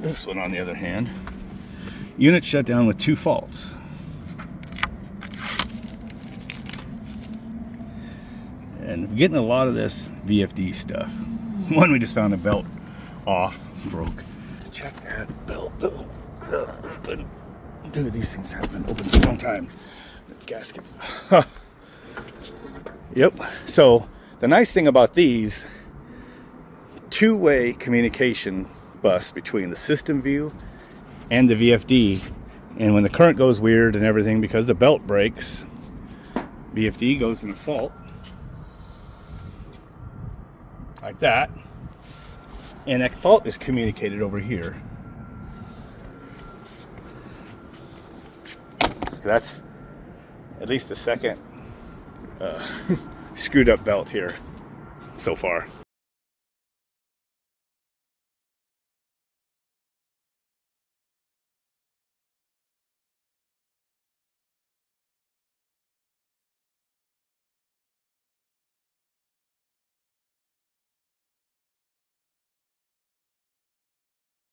This one, on the other hand, unit shut down with 2 faults. And we're getting a lot of this VFD stuff. One, we just found a belt off, broke. Let's check that belt though. Dude, these things have been open for a long time. The gaskets. Yep. So the nice thing about these, two-way communication bus between the SystemVu and the VFD. And when the current goes weird and everything, because the belt breaks, VFD goes in a fault. Like that. And that fault is communicated over here. So that's at least the second screwed up belt here so far.